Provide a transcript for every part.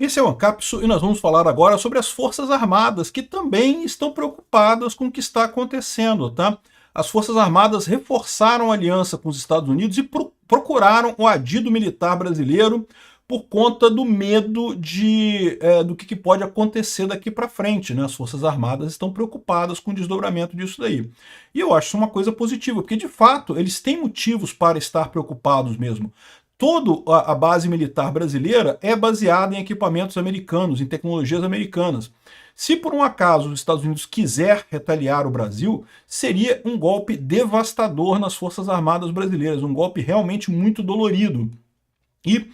Esse é o Ancapsu e nós vamos falar agora sobre as Forças Armadas, que também estão preocupadas com o que está acontecendo, tá? As Forças Armadas reforçaram a aliança com os Estados Unidos e procuraram o adido militar brasileiro por conta do medo do que pode acontecer daqui para frente, né? As Forças Armadas estão preocupadas com o desdobramento disso daí. E eu acho isso uma coisa positiva, porque de fato eles têm motivos para estar preocupados mesmo. Toda a base militar brasileira é baseada em equipamentos americanos, em tecnologias americanas. Se por um acaso os Estados Unidos quiser retaliar o Brasil, seria um golpe devastador nas Forças Armadas brasileiras, um golpe realmente muito dolorido. E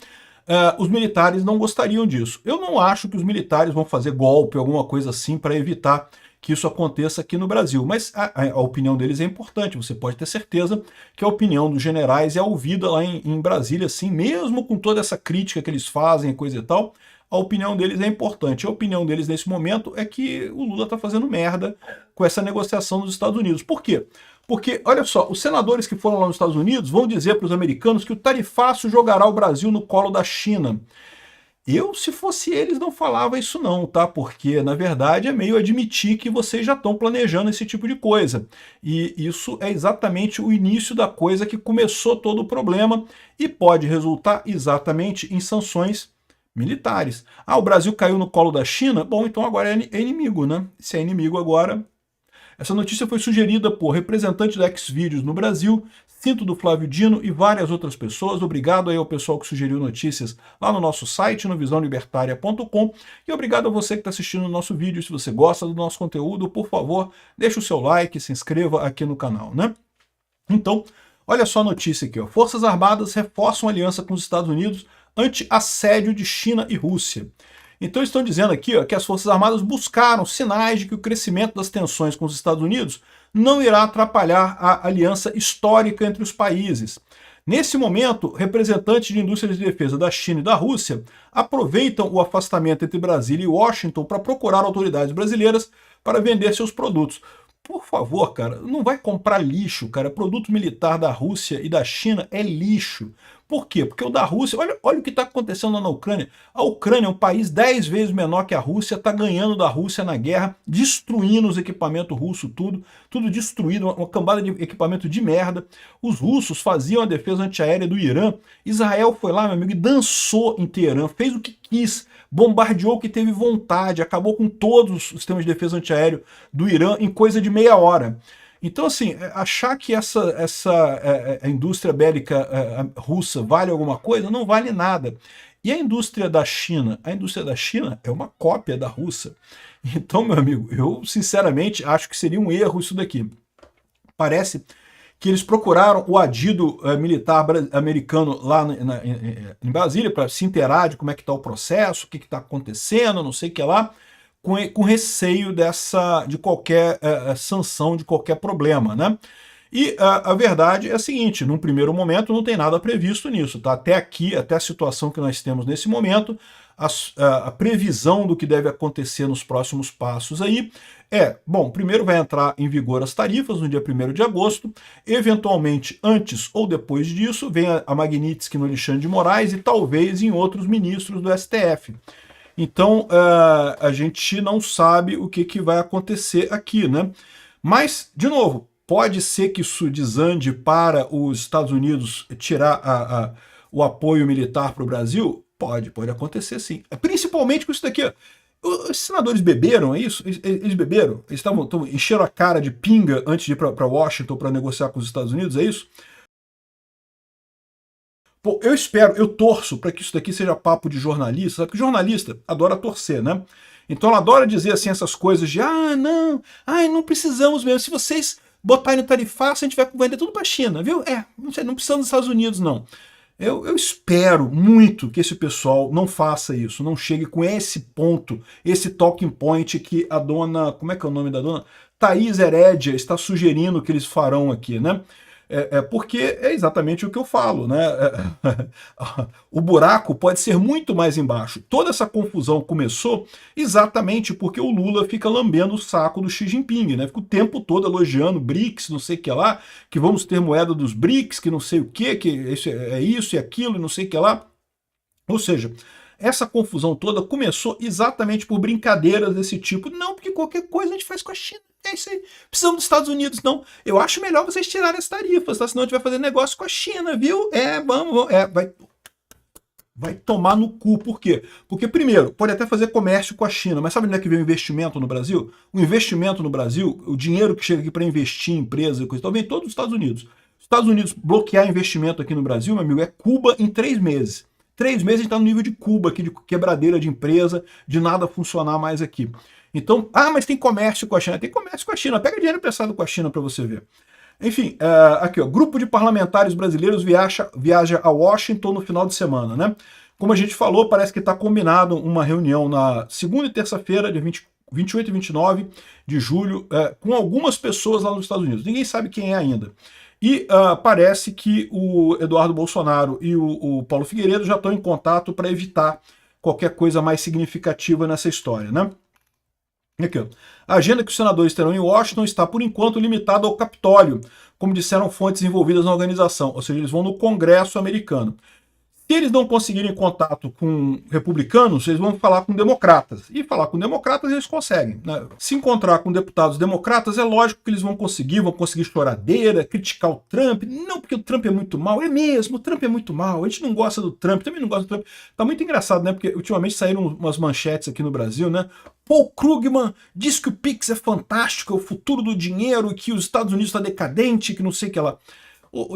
os militares não gostariam disso. Eu não acho que os militares vão fazer golpe, alguma coisa assim, para evitar que isso aconteça aqui no Brasil. Mas a opinião deles é importante, você pode ter certeza que a opinião dos generais é ouvida lá em Brasília, assim, mesmo com toda essa crítica que eles fazem, coisa e tal, a opinião deles é importante. A opinião deles nesse momento é que o Lula está fazendo merda com essa negociação dos Estados Unidos. Por quê? Porque, olha só, os senadores que foram lá nos Estados Unidos vão dizer para os americanos que o tarifaço jogará o Brasil no colo da China. Eu, se fosse eles, não falava isso não, tá? Porque, na verdade, é meio admitir que vocês já estão planejando esse tipo de coisa. E isso é exatamente o início da coisa que começou todo o problema e pode resultar exatamente em sanções militares. Ah, o Brasil caiu no colo da China? Bom, então agora é inimigo, né? Se é inimigo agora... Essa notícia foi sugerida por representante da Xvideos no Brasil, Cinto do Flávio Dino e várias outras pessoas. Obrigado aí ao pessoal que sugeriu notícias lá no nosso site, no visãolibertaria.com. E obrigado a você que está assistindo o nosso vídeo. Se você gosta do nosso conteúdo, por favor, deixe o seu like, se inscreva aqui no canal, né? Então, olha só a notícia aqui, ó. Forças Armadas reforçam aliança com os Estados Unidos ante assédio de China e Rússia. Então estão dizendo aqui, ó, que as Forças Armadas buscaram sinais de que o crescimento das tensões com os Estados Unidos não irá atrapalhar a aliança histórica entre os países. Nesse momento, representantes de indústrias de defesa da China e da Rússia aproveitam o afastamento entre Brasília e Washington para procurar autoridades brasileiras para vender seus produtos. Por favor, cara, não vai comprar lixo, cara. Produto militar da Rússia e da China é lixo. Por quê? Porque o da Rússia, olha o que está acontecendo lá na Ucrânia. A Ucrânia é um país 10 vezes menor que a Rússia, está ganhando da Rússia na guerra, destruindo os equipamentos russos, tudo destruído, uma cambada de equipamento de merda. Os russos faziam a defesa antiaérea do Irã. Israel foi lá, meu amigo, e dançou em Teherã, fez o que quis, bombardeou o que teve vontade, acabou com todos os sistemas de defesa antiaéreo do Irã em coisa de meia hora. Então, assim, achar que a indústria bélica russa vale alguma coisa, não vale nada. E a indústria da China? A indústria da China é uma cópia da russa. Então, meu amigo, eu sinceramente acho que seria um erro isso daqui. Parece que eles procuraram o adido militar americano lá em Brasília para se inteirar de como é que está o processo, o que está acontecendo, não sei o que lá, com receio de qualquer sanção, de qualquer problema, né? E a verdade é a seguinte, num primeiro momento não tem nada previsto nisso, tá? Até aqui, até a situação que nós temos nesse momento, a previsão do que deve acontecer nos próximos passos aí bom, primeiro vai entrar em vigor as tarifas no dia 1º de agosto, eventualmente antes ou depois disso vem a Magnitsky no Alexandre de Moraes e talvez em outros ministros do STF. Então, a gente não sabe o que vai acontecer aqui, né? Mas, de novo, pode ser que isso desande para os Estados Unidos tirar o apoio militar para o Brasil? Pode acontecer sim. Principalmente com isso daqui, ó. Os senadores beberam, é isso? Eles beberam? Eles encheram a cara de pinga antes de ir para Washington para negociar com os Estados Unidos, é isso? Pô, eu torço para que isso daqui seja papo de jornalista, sabe? Porque jornalista adora torcer, né? Então ela adora dizer assim essas coisas de não precisamos mesmo, se vocês botarem no tarifaço, a gente vai vender tudo para a China, viu? Não precisamos dos Estados Unidos, não. Eu espero muito que esse pessoal não faça isso, não chegue com esse ponto, esse talking point que a dona, como é que é o nome da dona? Thaís Herédia está sugerindo que eles farão aqui, né? Porque é exatamente o que eu falo, né? O buraco pode ser muito mais embaixo. Toda essa confusão começou exatamente porque o Lula fica lambendo o saco do Xi Jinping, né? Fica o tempo todo elogiando BRICS, não sei o que lá, que vamos ter moeda dos BRICS, que não sei o que isso e aquilo, não sei o que lá. Ou seja, essa confusão toda começou exatamente por brincadeiras desse tipo. Não, porque qualquer coisa a gente faz com a China. É isso aí. Precisamos dos Estados Unidos, não. Eu acho melhor vocês tirarem as tarifas, tá? Senão a gente vai fazer negócio com a China, viu? Vamos. Vai tomar no cu. Por quê? Porque, primeiro, pode até fazer comércio com a China, mas sabe onde é que vem o investimento no Brasil? O investimento no Brasil, o dinheiro que chega aqui para investir em empresas e coisa e tal, vem todos os Estados Unidos. Os Estados Unidos bloquear investimento aqui no Brasil, meu amigo, é Cuba em 3 meses. 3 meses a gente está no nível de Cuba, aqui, de quebradeira de empresa, de nada funcionar mais aqui. Então, mas tem comércio com a China. Tem comércio com a China. Pega dinheiro emprestado com a China para você ver. Enfim, aqui, ó, grupo de parlamentares brasileiros viaja a Washington no final de semana, né? Como a gente falou, parece que está combinado uma reunião na segunda e terça-feira, dia 28 e 29 de julho, com algumas pessoas lá nos Estados Unidos. Ninguém sabe quem é ainda. E parece que o Eduardo Bolsonaro e o Paulo Figueiredo já estão em contato para evitar qualquer coisa mais significativa nessa história, né? Aqui, ó. A agenda que os senadores terão em Washington está, por enquanto, limitada ao Capitólio, como disseram fontes envolvidas na organização, ou seja, eles vão no Congresso americano. Se eles não conseguirem contato com republicanos, eles vão falar com democratas. E falar com democratas eles conseguem, né? Se encontrar com deputados democratas, é lógico que eles vão conseguir choradeira, criticar o Trump. Não, porque o Trump é muito mal. É mesmo, o Trump é muito mal. A gente não gosta do Trump, também não gosta do Trump. Tá muito engraçado, né? Porque ultimamente saíram umas manchetes aqui no Brasil, né? Paul Krugman diz que o Pix é fantástico, é o futuro do dinheiro, que os Estados Unidos está decadente, que não sei o que lá.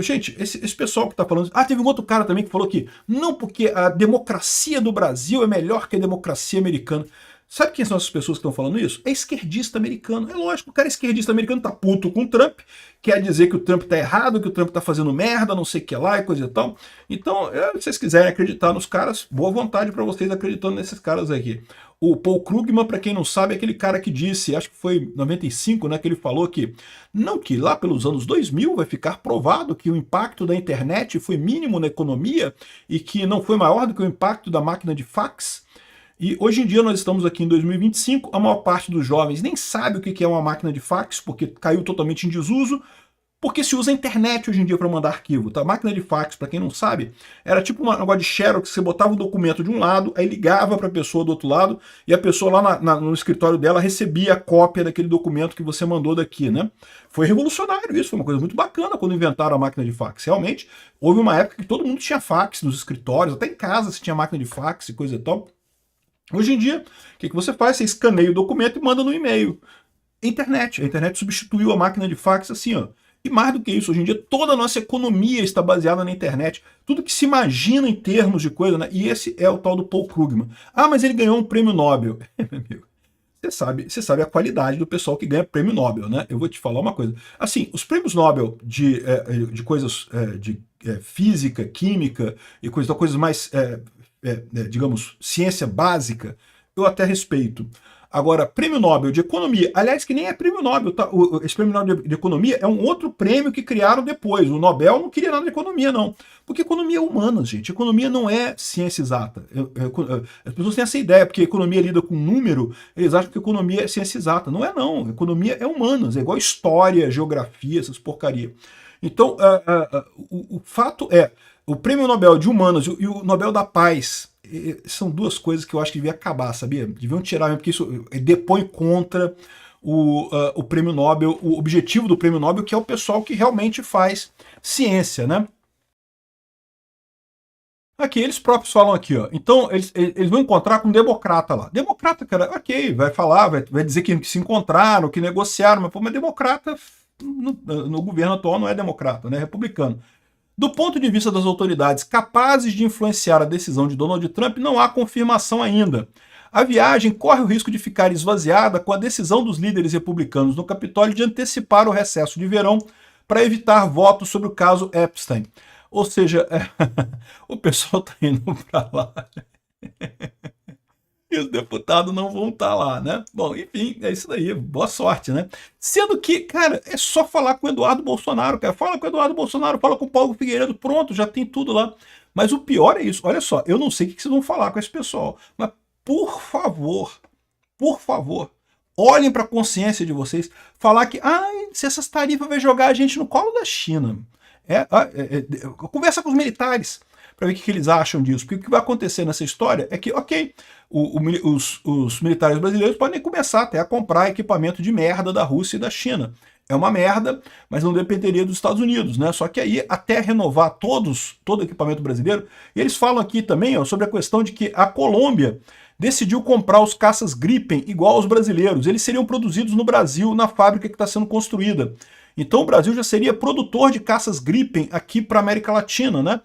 Gente, esse pessoal que está falando... teve um outro cara também que falou que não, porque a democracia do Brasil é melhor que a democracia americana. Sabe quem são essas pessoas que estão falando isso? É esquerdista americano. É lógico, o cara esquerdista americano tá puto com o Trump, quer dizer que o Trump tá errado, que o Trump tá fazendo merda, não sei o que lá e coisa e tal. Então, se vocês quiserem acreditar nos caras, boa vontade para vocês acreditando nesses caras aqui. O Paul Krugman, para quem não sabe, é aquele cara que disse, acho que foi em 95, né, que ele falou que lá pelos anos 2000 vai ficar provado que o impacto da internet foi mínimo na economia e que não foi maior do que o impacto da máquina de fax. E hoje em dia nós estamos aqui em 2025, a maior parte dos jovens nem sabe o que é uma máquina de fax, porque caiu totalmente em desuso, porque se usa a internet hoje em dia para mandar arquivo. Tá? A máquina de fax, para quem não sabe, era tipo um negócio de xerox, você botava o documento de um lado, aí ligava para a pessoa do outro lado, e a pessoa lá no escritório dela recebia a cópia daquele documento que você mandou daqui, né? Foi revolucionário isso, foi uma coisa muito bacana quando inventaram a máquina de fax. Realmente, houve uma época que todo mundo tinha fax nos escritórios, até em casa se tinha máquina de fax e coisa e tal. Hoje em dia, o que você faz? Você escaneia o documento e manda no e-mail. A internet substituiu a máquina de fax assim, ó. E mais do que isso, hoje em dia toda a nossa economia está baseada na internet. Tudo que se imagina em termos de coisa, né? E esse é o tal do Paul Krugman. Mas ele ganhou um prêmio Nobel. Meu amigo, você sabe a qualidade do pessoal que ganha prêmio Nobel, né? Eu vou te falar uma coisa. Assim, os prêmios Nobel de coisas de física, química e coisas mais, digamos, ciência básica, eu até respeito. Agora, prêmio Nobel de Economia, aliás, que nem é prêmio Nobel, tá? Esse prêmio Nobel de Economia é um outro prêmio que criaram depois. O Nobel não queria nada de economia, não. Porque economia é humana, gente. Economia não é ciência exata. As pessoas têm essa ideia, porque economia lida com número, eles acham que economia é ciência exata. Não é, não. Economia é humanas, é igual história, geografia, essas porcaria. Então, o fato é, o prêmio Nobel de Humanas e o Nobel da Paz, são duas coisas que eu acho que devia acabar, sabia? Deviam tirar mesmo, porque isso depõe contra o prêmio Nobel, o objetivo do prêmio Nobel, que é o pessoal que realmente faz ciência, né? Aqui, eles próprios falam aqui, ó. Então, eles vão encontrar com um democrata lá. Democrata, cara, ok, vai falar, vai dizer que se encontraram, que negociaram, mas democrata no governo atual não é democrata, né? É republicano. Do ponto de vista das autoridades capazes de influenciar a decisão de Donald Trump, não há confirmação ainda. A viagem corre o risco de ficar esvaziada com a decisão dos líderes republicanos no Capitólio de antecipar o recesso de verão para evitar votos sobre o caso Epstein. Ou seja, o pessoal está indo para lá e os deputados não vão estar lá, né? Bom, enfim, é isso daí, boa sorte, né? Sendo que, cara, é só falar com o Eduardo Bolsonaro, cara. Fala com o Eduardo Bolsonaro, fala com o Paulo Figueiredo, pronto, já tem tudo lá. Mas o pior é isso, olha só, eu não sei o que vocês vão falar com esse pessoal, mas por favor, olhem para a consciência de vocês, falar que, se essas tarifas vai jogar a gente no colo da China. Conversa com os militares. para ver o que eles acham disso. Porque o que vai acontecer nessa história é que, ok, os militares brasileiros podem começar até a comprar equipamento de merda da Rússia e da China. É uma merda, mas não dependeria dos Estados Unidos, né? Só que aí, até renovar todo o equipamento brasileiro, e eles falam aqui também, ó, sobre a questão de que a Colômbia decidiu comprar os caças Gripen igual aos brasileiros. Eles seriam produzidos no Brasil, na fábrica que está sendo construída. Então o Brasil já seria produtor de caças Gripen aqui para a América Latina, né?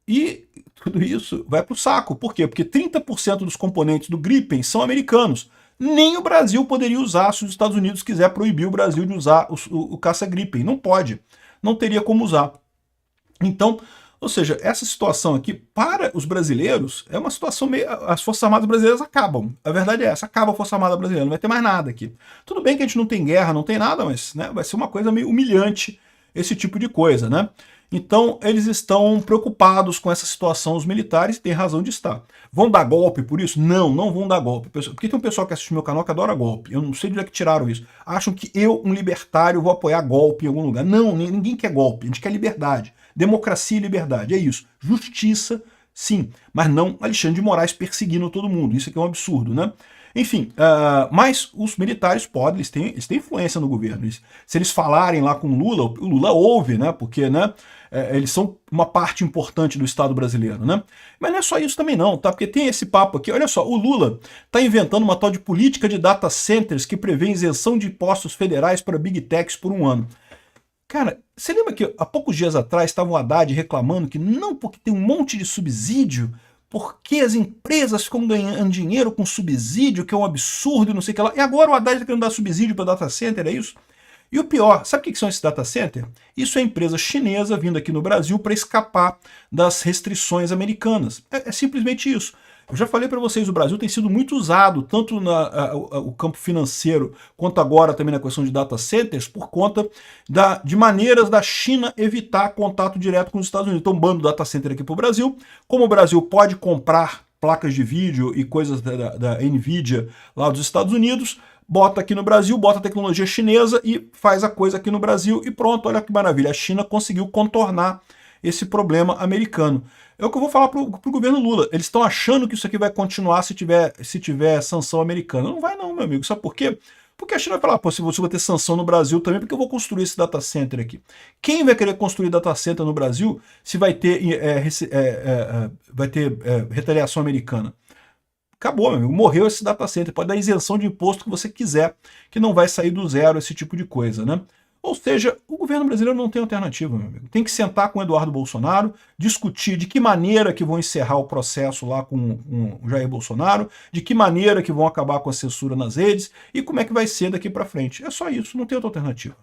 E tudo isso vai para o saco. Por quê? Porque 30% dos componentes do Gripen são americanos. Nem o Brasil poderia usar se os Estados Unidos quiser proibir o Brasil de usar o caça Gripen. Não pode. Não teria como usar. Então, ou seja, essa situação aqui, para os brasileiros, é uma situação meio... As Forças Armadas brasileiras acabam. A verdade é essa, acaba a Força Armada brasileira, não vai ter mais nada aqui. Tudo bem que a gente não tem guerra, não tem nada, mas né, vai ser uma coisa meio humilhante esse tipo de coisa, né? Então, eles estão preocupados com essa situação, os militares, e têm razão de estar. Vão dar golpe por isso? Não, não vão dar golpe. Porque tem um pessoal que assiste meu canal que adora golpe. Eu não sei de onde é que tiraram isso. Acham que eu, um libertário, vou apoiar golpe em algum lugar. Não, ninguém quer golpe. A gente quer liberdade. Democracia e liberdade. É isso. Justiça, sim. Mas não Alexandre de Moraes perseguindo todo mundo. Isso aqui é um absurdo, né? Enfim, mas os militares podem, eles têm influência no governo. Se eles falarem lá com o Lula ouve, né? Porque, né? Eles são uma parte importante do Estado brasileiro, né? Mas não é só isso também não, tá? Porque tem esse papo aqui, olha só, o Lula está inventando uma tal de política de data centers que prevê isenção de impostos federais para Big Techs por um ano. Cara, você lembra que há poucos dias atrás estava o Haddad reclamando que não, porque tem um monte de subsídio, porque as empresas ficam ganhando dinheiro com subsídio, que é um absurdo e não sei o que lá. E agora o Haddad está querendo dar subsídio para data center, é isso? E o pior, sabe o que são esses data centers? Isso é empresa chinesa vindo aqui no Brasil para escapar das restrições americanas. É simplesmente isso. Eu já falei para vocês, o Brasil tem sido muito usado, tanto no campo financeiro, quanto agora também na questão de data centers, por conta de maneiras da China evitar contato direto com os Estados Unidos. Então, bando data center aqui para o Brasil. Como o Brasil pode comprar placas de vídeo e coisas da NVIDIA lá dos Estados Unidos, bota aqui no Brasil, bota a tecnologia chinesa e faz a coisa aqui no Brasil e pronto, olha que maravilha. A China conseguiu contornar esse problema americano. É o que eu vou falar para o governo Lula. Eles estão achando que isso aqui vai continuar se tiver sanção americana. Não vai não, meu amigo. Sabe por quê? Porque a China vai falar, pô, se você vai ter sanção no Brasil também, porque eu vou construir esse data center aqui. Quem vai querer construir data center no Brasil se vai ter retaliação americana? Acabou, meu amigo. Morreu esse data center. Pode dar isenção de imposto que você quiser, que não vai sair do zero esse tipo de coisa, né? Ou seja, o governo brasileiro não tem alternativa, meu amigo. Tem que sentar com o Eduardo Bolsonaro, discutir de que maneira que vão encerrar o processo lá com o Jair Bolsonaro, de que maneira que vão acabar com a censura nas redes e como é que vai ser daqui para frente. É só isso, não tem outra alternativa.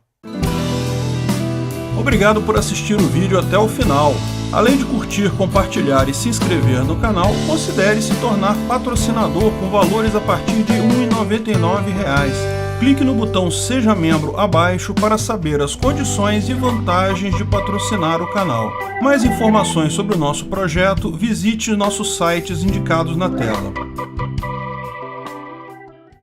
Obrigado por assistir o vídeo até o final. Além de curtir, compartilhar e se inscrever no canal, considere se tornar patrocinador com valores a partir de R$ 1,99. Clique no botão Seja Membro abaixo para saber as condições e vantagens de patrocinar o canal. Mais informações sobre o nosso projeto, visite nossos sites indicados na tela.